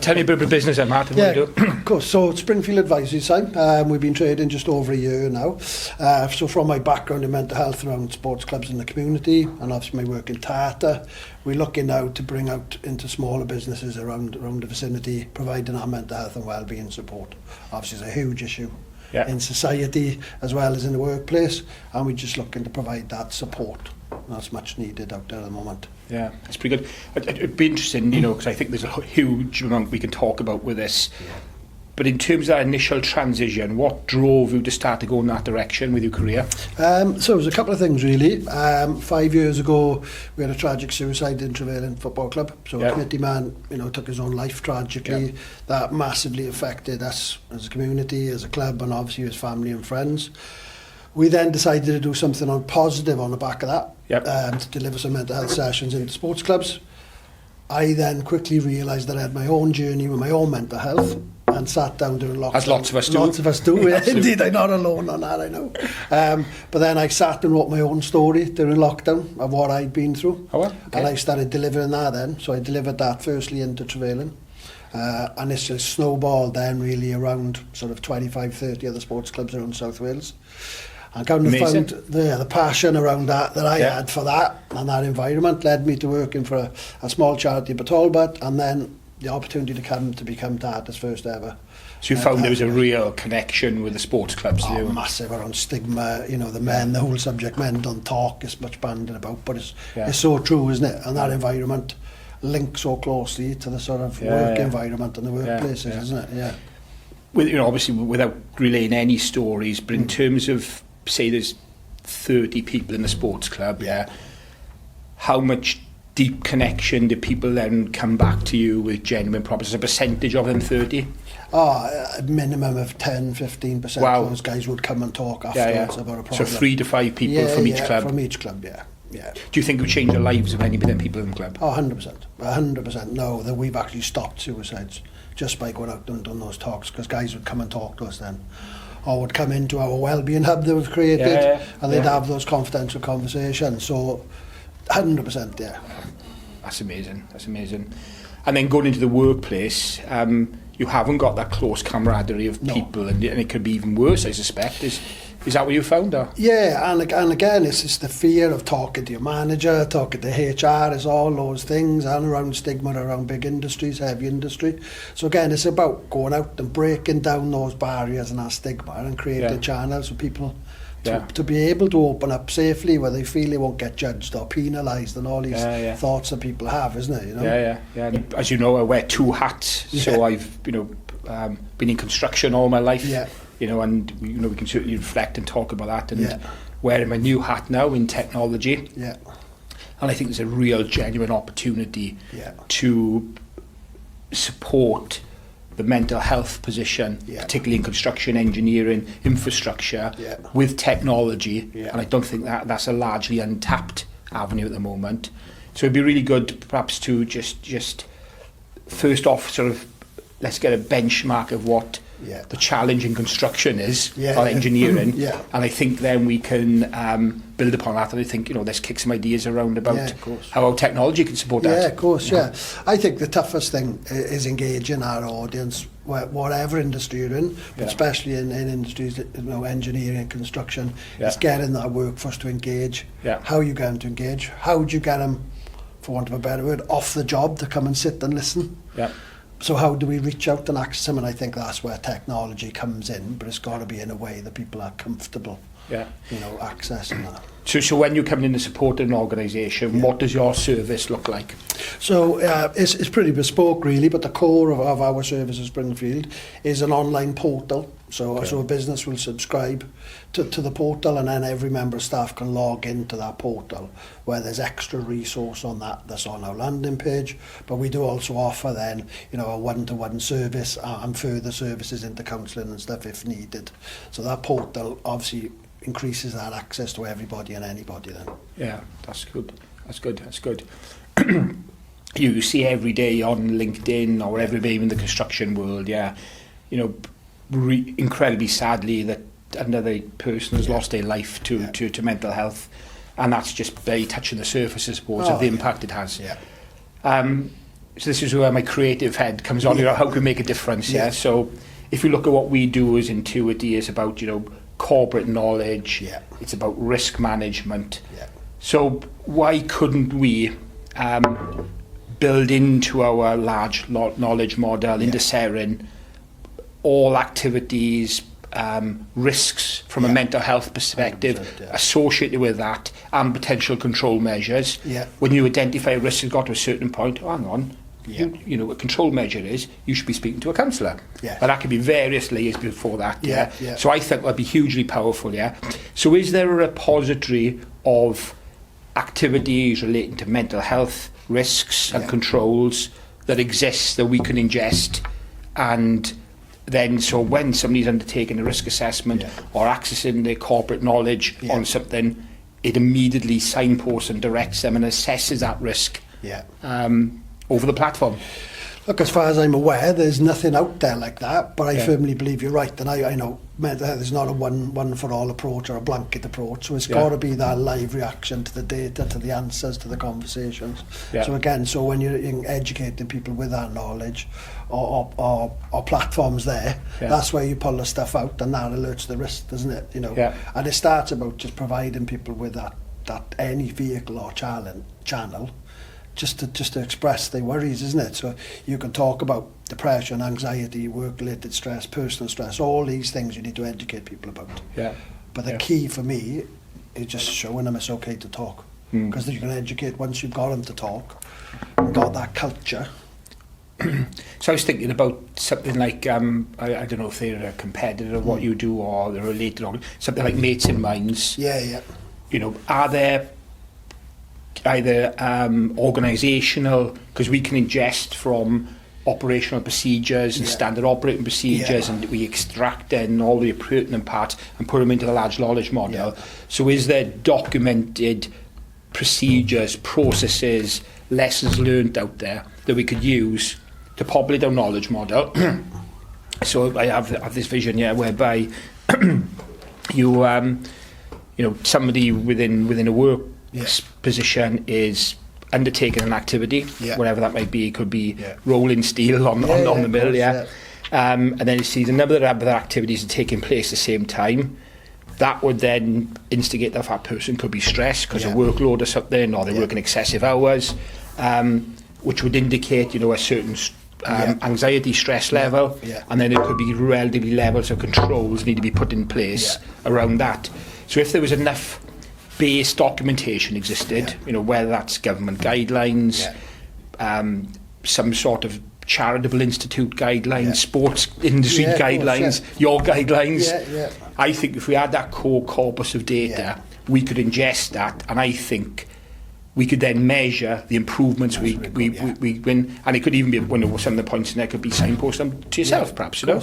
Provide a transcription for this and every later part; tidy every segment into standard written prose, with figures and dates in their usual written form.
tell me a bit about business then, Matt. Yeah, of course. So Springfield Advisory sign. We've been trading just over a year now. So from my background in mental health around sports clubs in the community, and obviously my work in Tata, we're looking now to bring out into smaller businesses around the vicinity, providing our mental health and wellbeing support. Obviously, it's a huge issue in society as well as in the workplace, and we're just looking to provide that support. That's much needed out there at the moment. Yeah, it's pretty good. It'd be interesting, because I think there's a huge amount we can talk about with this. Yeah. But in terms of that initial transition, what drove you to start to go in that direction with your career? So it was a couple of things really. 5 years ago, we had a tragic suicide in Trevelyan Football Club. So a committee man, took his own life tragically. Yeah. That massively affected us as a community, as a club, and obviously his family and friends. We then decided to do something positive on the back of that, to deliver some mental health sessions into sports clubs. I then quickly realised that I had my own journey with my own mental health and sat down during lockdown. As lots of us do. Lots of us do, indeed. I'm not alone on that, I know. But then I sat and wrote my own story during lockdown of what I'd been through. Oh, well, okay. And I started delivering that then. So I delivered that firstly into Trevelyan. And it's just snowballed then really around sort of 25, 30 other sports clubs around South Wales. I kind of found the passion around that I had for that, and that environment led me to working for a small charity in Talbot, and then the opportunity to become Tata's first ever. So you found there was a real connection with the sports clubs? Massive around stigma, the men, the whole subject, men don't talk as much bandied about, but it's so true, isn't it? And that environment links so closely to the sort of work environment and the workplaces, isn't it? Yeah. With, obviously without relaying any stories, but in terms of, say there's 30 people in the sports club, how much deep connection do people then come back to you with genuine problems? As a percentage of them 30? A minimum of 10-15%. Wow. Those guys would come and talk afterwards about a problem. So 3 to 5 people from each club? From each club, yeah. Do you think it would change the lives of any of them people in the club? 100% know that we've actually stopped suicides just by going out and doing those talks, because guys would come and talk to us then, or would come into our wellbeing hub that we've created, and they'd have those confidential conversations. So 100%, That's amazing. And then going into the workplace, you haven't got that close camaraderie of people, and it could be even worse, I suspect. Is that what you found? Or? Yeah, and again, it's just the fear of talking to your manager, talking to HR, is all those things, and around stigma around big industries, heavy industry. So again, it's about going out and breaking down those barriers and that stigma and creating channels for people to be able to open up safely, where they feel they won't get judged or penalised, and all these thoughts that people have, isn't it? Yeah. As you know, I wear 2 hats, so I've been in construction all my life. And we can certainly reflect and talk about that, and wearing my new hat now in technology. And I think there's a real genuine opportunity to support the mental health position, particularly in construction, engineering, infrastructure, with technology. And I don't think that's a largely untapped avenue at the moment. So it'd be really good perhaps to just first off sort of let's get a benchmark of what the challenge in construction is, or engineering, and I think then we can build upon that, and I think let's kick some ideas around about how our technology can support that. Yeah, of course, I think the toughest thing is engaging our audience, whatever industry you're in, but especially in industries, engineering and construction, is getting that workforce to engage. How you get them to engage? How do you get them, for want of a better word, off the job to come and sit and listen? So how do we reach out and access them? And I think that's where technology comes in, but it's got to be in a way that people are comfortable, accessing that. So when you come in to support an organisation, what does your service look like? So it's pretty bespoke really, but the core of our service at Springfield is an online portal. So a business will subscribe to the portal, and then every member of staff can log into that portal, where there's extra resource on that's on our landing page. But we do also offer then, a one-to-one service and further services into counselling and stuff if needed. So that portal obviously increases that access to everybody and anybody then. Yeah, that's good. You see every day on LinkedIn or every day in the construction world, incredibly sadly that another person has lost their life to mental health, and that's just barely touching the surface, I suppose, of the impact it has. So this is where my creative head comes on. You know, how can we make a difference? Yeah. So if you look at what we do as Intuety, is about, you know, corporate knowledge. Yeah. It's about risk management. Yeah. So why couldn't we build into our large knowledge model, into Serin, all activities, risks from a mental health perspective associated with that, and potential control measures. Yeah. When you identify a risk has got to a certain point, hang on, you know, a control measure is you should be speaking to a counsellor. Yeah. But that could be various layers before that. Yeah. So I think that'd be hugely powerful. Yeah. So is there a repository of activities relating to mental health risks and controls that exists that we can ingest, and then so when somebody's undertaking a risk assessment or accessing their corporate knowledge on something, it immediately signposts and directs them and assesses that risk over the platform? Look, as far as I'm aware, there's nothing out there like that, but I firmly believe you're right, and I know there's not a one-for-all approach or a blanket approach, so it's got to be that live reaction to the data, to the answers, to the conversations. So again, so when you're educating people with that knowledge or platforms there, that's where you pull the stuff out, and that alerts the risk, doesn't it? You know, and it starts about just providing people with that any vehicle or channel just to express their worries, isn't it? So you can talk about depression, anxiety, work-related stress, personal stress, all these things you need to educate people about. Yeah. But the key for me is just showing them it's okay to talk, because you can educate once you've got them to talk, got that culture. So I was thinking about something like, I don't know if they're a competitor of what you do or they're related, or something like Mates in Minds. Yeah. You know, are there either organisational, because we can ingest from operational procedures and standard operating procedures, and we extract then all the pertinent parts and put them into the large knowledge model. So is there documented procedures, processes, lessons learned out there that we could use to populate our knowledge model? So I have this vision, whereby you know, somebody within a work position is undertaking an activity, whatever that might be. It could be rolling steel on the mill, and then it sees another other activities are taking place at the same time. That would then instigate that person could be stressed because of workload or something, or they're working excessive hours, which would indicate, you know, a certain anxiety stress level, and then it could be relatively levels of controls need to be put in place around that. So if there was enough base documentation existed, you know, whether that's government guidelines, some sort of charitable institute guidelines, sports industry guidelines, your guidelines. I think if we had that core corpus of data, we could ingest that, and I think we could then measure the improvements we win, and it could even be one of some of the points in there could be signpost them to yourself, perhaps. You know,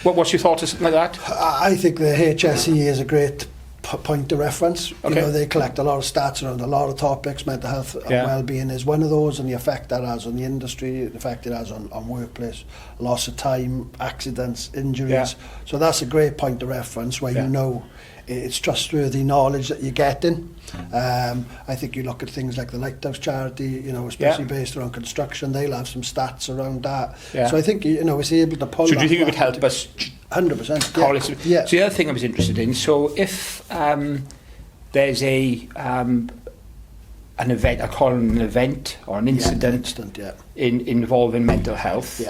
what's your thought on something like that? I think the HSE is a great point of reference. You know, they collect a lot of stats around a lot of topics. Mental health and well-being is one of those, and the effect that has on the industry, the effect it has on workplace, loss of time, accidents, injuries. So that's a great point of reference where you know it's trustworthy knowledge that you're getting. I think you look at things like the Lighthouse charity, you know, especially based around construction, they'll have some stats around that. So I think, you know, it's able to pull. So do you think it would help us 100%. So the other thing I was interested in, so if there's an event, I call it an event or an incident, involving mental health,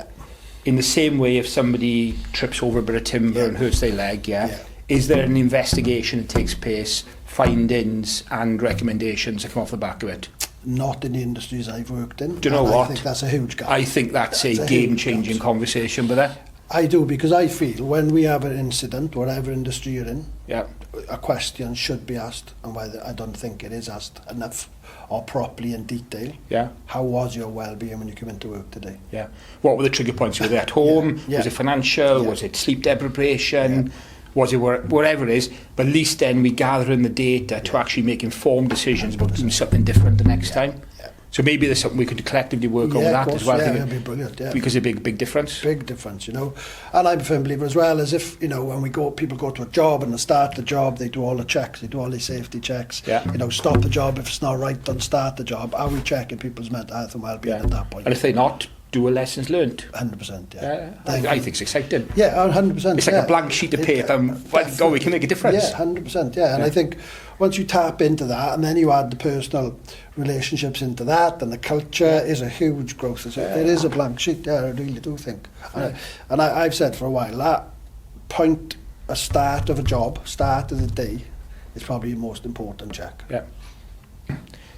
in the same way if somebody trips over a bit of timber and hurts their leg, is there an investigation that takes place, findings and recommendations that come off the back of it? Not in the industries I've worked in. Do you know what? I think that's a huge gap. I think that's a game-changing conversation, but that. I do, because I feel when we have an incident, whatever industry you're in, a question should be asked, and whether I don't think it is asked enough or properly in detail. How was your well-being when you came into work today? What were the trigger points? Were they at home? Was it financial? Was it sleep deprivation? Was it whatever it is? But at least then we gather in the data to actually make informed decisions about doing something different the next time. So maybe there's something we could collectively work on that as well. Yeah, that'd be brilliant. Yeah, because a big difference. Big difference, you know. And I'm a firm believer as well, as if, you know, when people go to a job and they start the job, they do all the checks, they do all the safety checks. Yeah. You know, stop the job if it's not right, don't start the job. Are we checking people's mental health and well-being at that point? And if they're not, do a lessons learned. 100%, I think it's exciting. Yeah, 100%. It's like a blank sheet of paper, we can make a difference. Yeah, 100%, yeah. And I think once you tap into that, and then you add the personal relationships into that, and the culture is a huge growth. It is a blank sheet, I really do think. And I've said for a while, that point, a start of a job, start of the day, is probably the most important check. Yeah.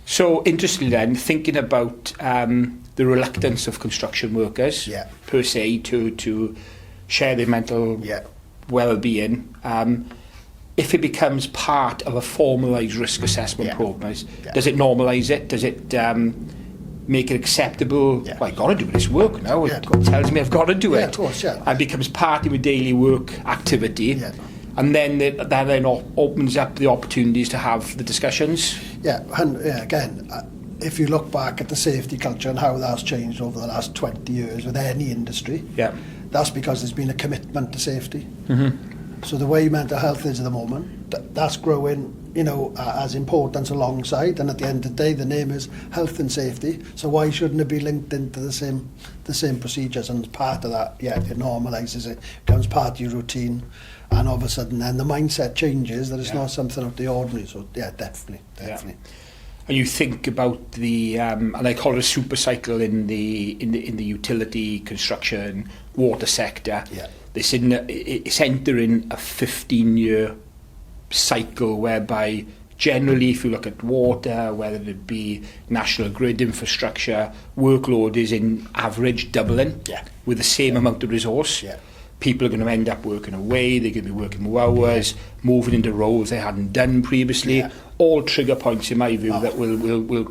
So, interestingly then, thinking about the reluctance of construction workers, per se, to share their mental well-being, if it becomes part of a formalised risk assessment programme, does it normalise it? Does it make it acceptable? Well, I've got to do this work now. It tells me I've got to do it. Of course, and becomes part of my daily work activity. And then that then opens up the opportunities to have the discussions. Again, if you look back at the safety culture and how that's changed over the last 20 years with any industry, that's because there's been a commitment to safety. So the way mental health is at the moment, that's growing, you know, as importance alongside. And at the end of the day, the name is health and safety. So why shouldn't it be linked into the same procedures? And as part of that, it normalises it, becomes part of your routine. And all of a sudden, then the mindset changes that it's not something out of the ordinary. So definitely. And you think about the and I call it a super cycle in the utility, construction, water sector. It's entering a 15-year cycle whereby generally, if you look at water, whether it be national grid infrastructure, workload is in average doubling with the same amount of resource. People are going to end up working away, they're going to be working more hours, moving into roles they hadn't done previously. All trigger points, in my view, that will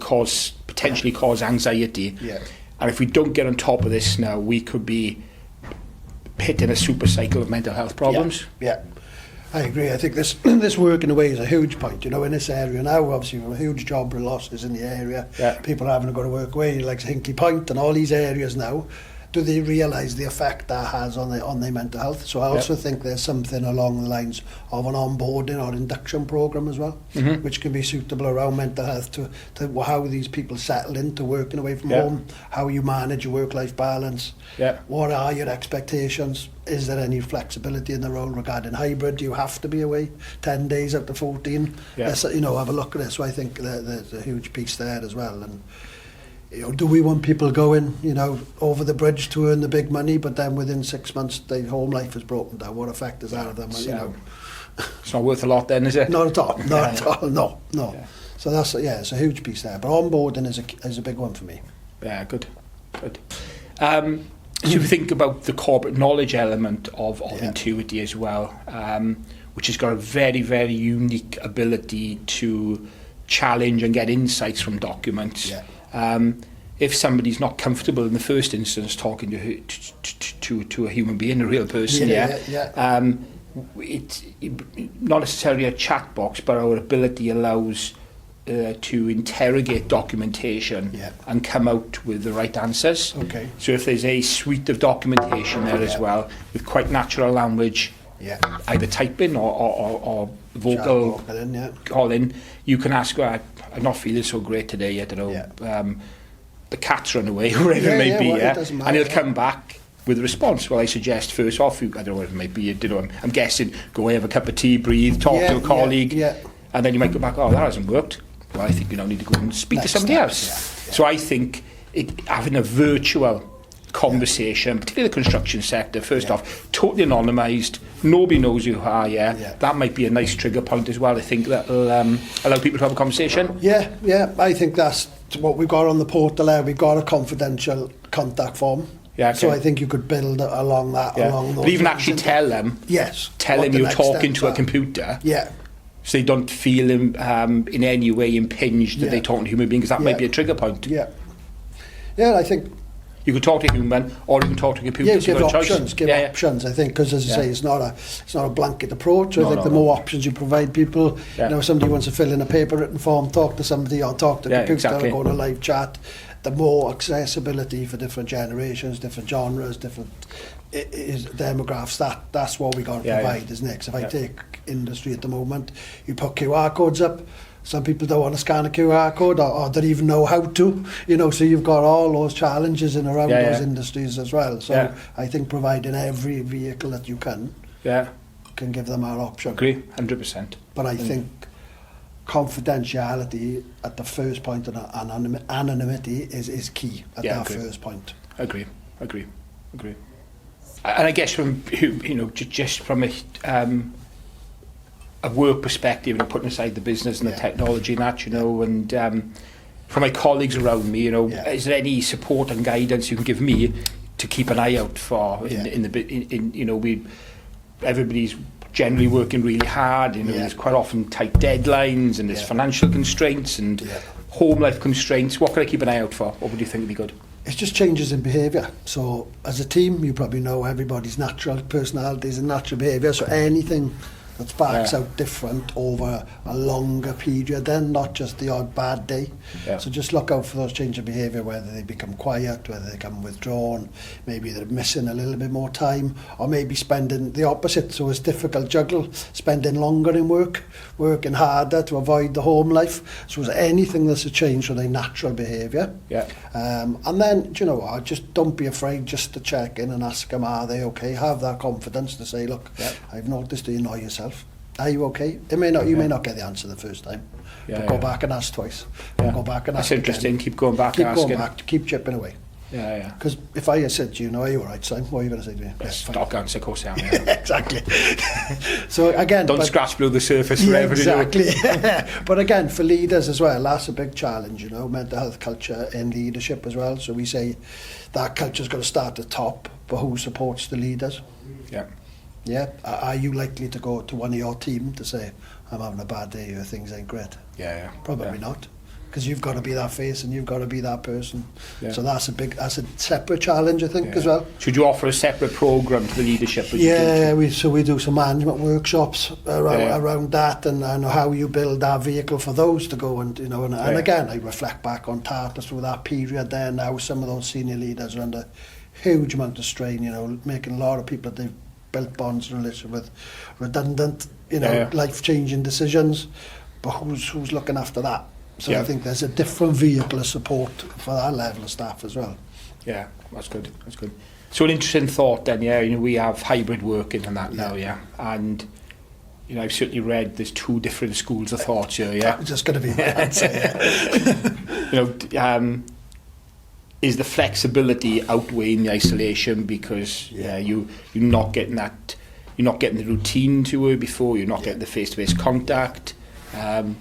potentially cause anxiety. And if we don't get on top of this now, we could be hitting a super cycle of mental health problems. I agree. I think this work in a way is a huge point. You know, in this area now, obviously, we have a huge job losses in the area. People are having to go to work away, like Hinkley Point and all these areas now. Do they realise the effect that has on their mental health? So I also think there's something along the lines of an onboarding or induction programme as well, which can be suitable around mental health to how these people settle into working away from home, how you manage your work-life balance, what are your expectations, is there any flexibility in the role regarding hybrid? Do you have to be away 10 days out of 14? Let's, have a look at this. So I think there's a huge piece there as well. And you know, do we want people going, you know, over the bridge to earn the big money, but then within 6 months their home life is broken down? What effect is that of them? You know, it's not worth a lot then, is it? Not at all. Not at all. No. So that's it's a huge piece there. But onboarding is a big one for me. Yeah, good. So we think about the corporate knowledge element of Intuety as well, which has got a very, very unique ability to challenge and get insights from documents. If somebody's not comfortable in the first instance talking to a human being, a real person, it's not necessarily a chat box, but our ability allows to interrogate documentation and come out with the right answers. So if there's a suite of documentation there as well, with quite natural language, either typing or vocal call in, you can ask, I'm not feeling so great today, I don't know, the cat's run away, whatever it may be, and he'll come back with a response. Well, I suggest first off, I don't know what it might be, I'm guessing, go away, have a cup of tea, breathe, talk to a colleague, and then you might go back, that hasn't worked. Well, I think you now need to go and speak to somebody else. So I think having a virtual conversation, particularly the construction sector, first off, totally anonymised, nobody knows who you are, that might be a nice trigger point as well. I think that'll allow people to have a conversation. I think that's what we've got on the portal there. We've got a confidential contact form. So I think you could build along that, along those. But even actually tell them you're talking to a computer. So they don't feel in any way impinged that they're talking to a human being, because that might be a trigger point. I think You could talk to a human, or you can talk to a computer. Yeah, so give options. Options. I think, because as I say, it's not a blanket approach. I think the more options you provide people, somebody wants to fill in a paper written form, talk to somebody, or talk to a computer, or go on a live chat. The more accessibility for different generations, different genres, different demographics, that's what we got to provide, isn't it? 'Cause if I take industry at the moment, you put QR codes up, some people don't want to scan a QR code or don't even know how to, so you've got all those challenges in around those industries as well. So I think providing every vehicle that you can give them our option. Agree, 100%. But I think confidentiality at the first point and anonymity is key at that first point. Agree. And I guess from just from a work perspective, putting aside the business and the technology and that, and from my colleagues around me, is there any support and guidance you can give me to keep an eye out for everybody's generally working really hard, there's quite often tight deadlines, and there's financial constraints and home life constraints. What can I keep an eye out for? What would you think would be good? It's just changes in behaviour. So as a team, you probably know everybody's natural personalities and natural behaviour, so anything that sparks out different over a longer period, then not just the odd bad day. So just look out for those changes of behaviour, whether they become quiet, whether they become withdrawn, maybe they're missing a little bit more time, or maybe spending the opposite. So it's difficult juggle, spending longer in work, working harder to avoid the home life. So it's anything that's a change from their natural behaviour. And then, just don't be afraid just to check in and ask them, are they okay? Have that confidence to say, look, I've noticed that you know yourself. Are you okay? You may not get the answer the first time, but go back and ask twice. Go back and ask. That's interesting. Again. Keep going back and asking. Keep going back. Keep chipping away. Because if I said to you, are you all right, Simon? What are you going to say to me? Stock answer, of course I am. Exactly. So again, don't scratch below the surface forever. Exactly. But again, for leaders as well, that's a big challenge. Mental health culture in leadership as well. So we say that culture's got to start at the top, but who supports the leaders? Are you likely to go to one of your team to say, I'm having a bad day or things ain't great? Probably not, because you've got to be that face and you've got to be that person. So that's a separate challenge, I think, as well. Should you offer a separate programme to the leadership? We do some management workshops around that and how you build that vehicle for those to go and again, I reflect back on Tartus through that period there. Now some of those senior leaders are under huge amount of strain, making a lot of people that they've built bonds in relation with redundant, life-changing decisions, but who's looking after that? So I think there's a different vehicle of support for that level of staff as well. Yeah, that's good. So an interesting thought then, we have hybrid working and that now, and I've certainly read there's two different schools of thought here, That's just going to be my answer, is the flexibility outweighing the isolation, because you're not getting the routine to were before, you're not getting the face-to-face contact.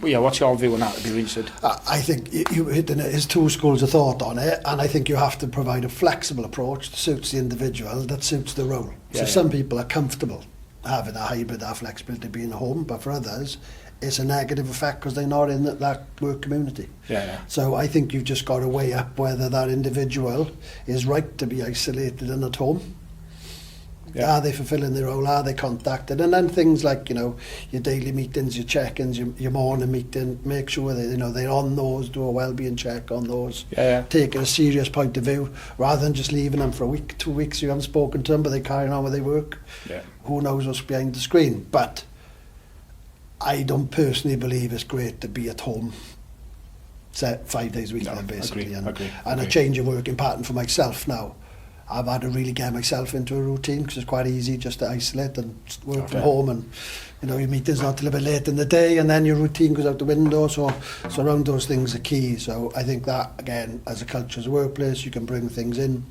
What's your view on that? I'd be interested. I think you hit there's two schools of thought on it, and I think you have to provide a flexible approach that suits the individual, that suits the role. So some people are comfortable having a hybrid, that flexibility, being at home, but for others it's a negative effect because they're not in that work community. So I think you've just got to weigh up whether that individual is right to be isolated and at home. Are they fulfilling their role? Are they contacted? And then things like, your daily meetings, your check-ins, your morning meeting, make sure that, they're on those, do a well-being check on those, taking a serious point of view, rather than just leaving them for a week, 2 weeks, you haven't spoken to them, but they're carrying on with their work. Who knows what's behind the screen? But I don't personally believe it's great to be at home 5 days a week, basically. Agree. A change of working pattern for myself now. I've had to really get myself into a routine, because it's quite easy just to isolate and work from home, and your meetings not till a bit late in the day, and then your routine goes out the window. So around those things are key. So I think that, again, as a culture, as a workplace, you can bring things in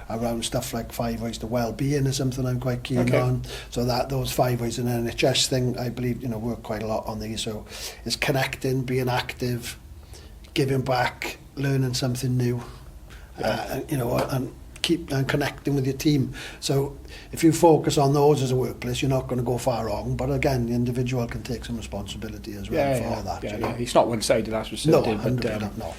around stuff like 5 ways to well-being is something I'm quite keen on. So that those 5 ways in an NHS thing, I believe, work quite a lot on these. So it's connecting, being active, giving back, learning something new, and keep connecting with your team. So if you focus on those as a workplace, you're not going to go far wrong. But again, the individual can take some responsibility as well for that. It's not one-sided, that's for certain. No, 100%, no.